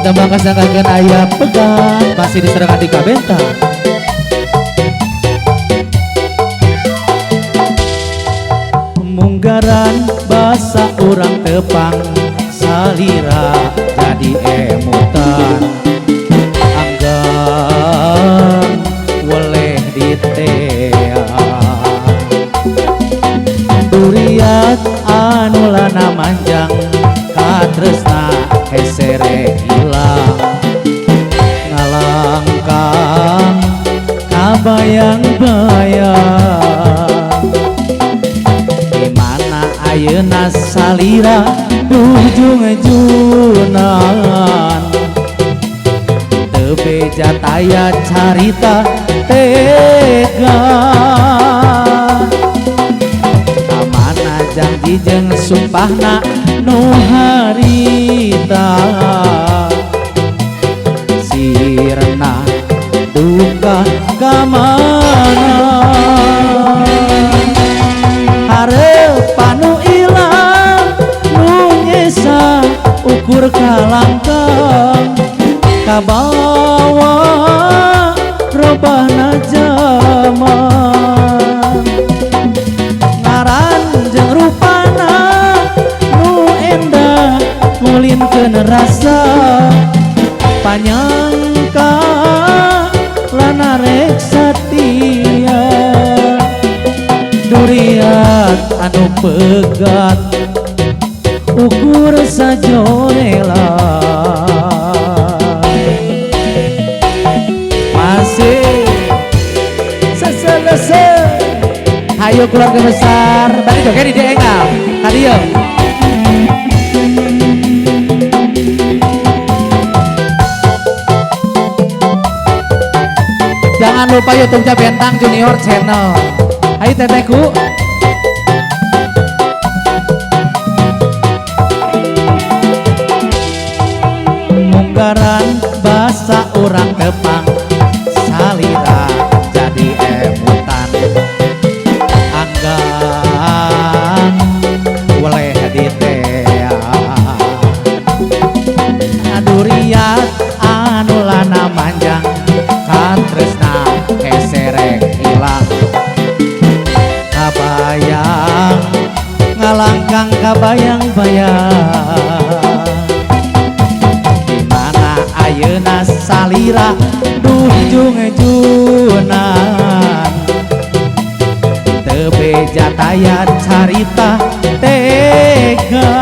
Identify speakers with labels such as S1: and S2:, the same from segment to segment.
S1: tembang kasangkakeun aya pegang masih diserangan di kabenta. Munggaran basa urang tepang salira jadi emutan anggang weleh ditea duriat anu lana manjang katresna hesere hilang ngalangkang kabayang-bayang dimana ayeuna salira ujung-ujungan teu beja taya carita tega kamana janji jeung sumpahna nu harita sirna duka kamana hareupan nu ilang nu nyesa ukur kalangkang kabawa robahna zaman ngaran jeung rupana nu endah ngulinkeun rasa panyangka lana rek satia duriat anu pegat ukur sajorela masih seselese hayu keluarga besar tadi joget di diengal tadi yo jangan lupa YouTube-nya Bentang Junior Channel. Ayo teteku munggaran basa urang tepang salira jadi emutan anggang weleh ditea duriat anu lana manjang katresna heserek hilang kabayang ngalangkang kabayang-bayang dimana ayeuna salira ujung-ujungan teu beja taya carita tega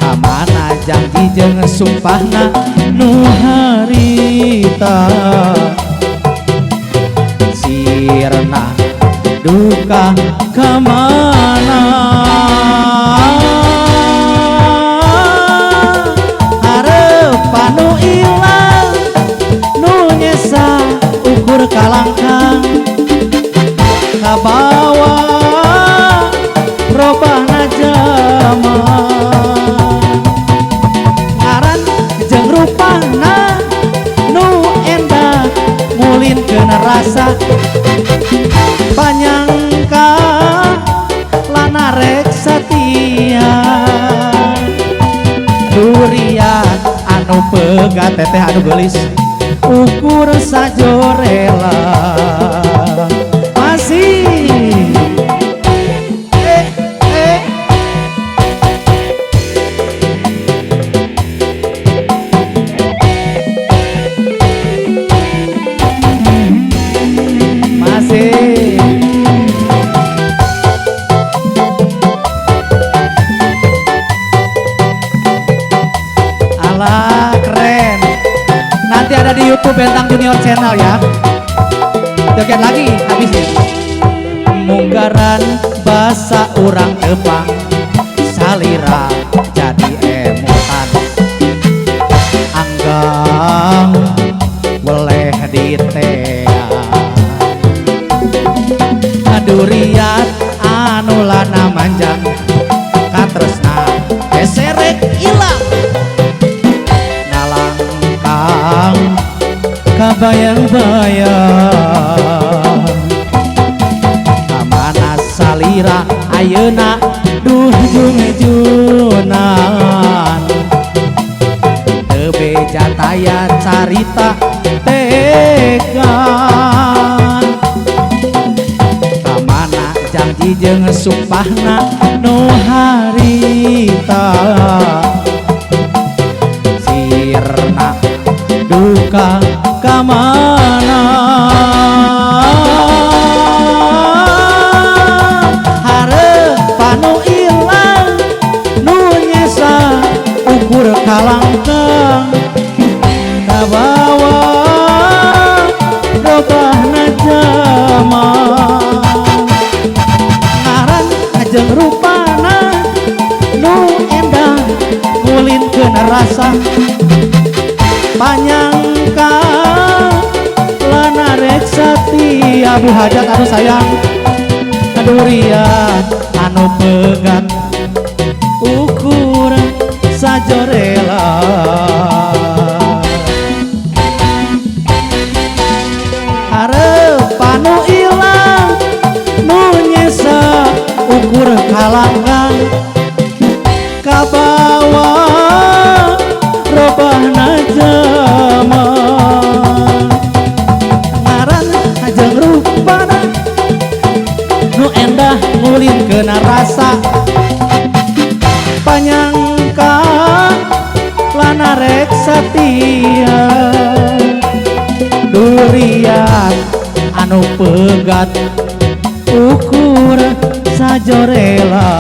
S1: kamana janji jeung sumpahna nu harita sirna duka kamana hareupan nu ilang nu nyesa ukur kalangkang kabawa robahna zaman ngaran jeung rupana nu endah ngulinkeun rasa panyangka lana rek satia durian anu pegat teteh anu geulis ukur sajorela masih alah keren nanti ada di YouTube Bentang Junior Channel ya joget lagi habisnya munggaran basa urang tepang salira jadi emutan anggang weleh ditea duriat anu lana manjang katresna heserek ilang ngalangkang kabayang-bayang amana salira ayeuna duh jung-junan aya carita tegang kamana janji jeung sumpahna nu harita sirna duka kamana hareupan nu ilang nu nyesa ukur kalangkang kabawa robahna jaman ngaran ajeng rupana nu endah ngulintkeun rasa panyangka lana rek satia abu hajat anu sayang kadurian anu pegat ukuran sajorela hareupan nu ilang nu nyesa ukur kalangkang kabawa robahna jaman ngaran ajeng rupana nu endah ngulintkeun rasa panyangka lana rek satia durian anu pegat ukur sajorela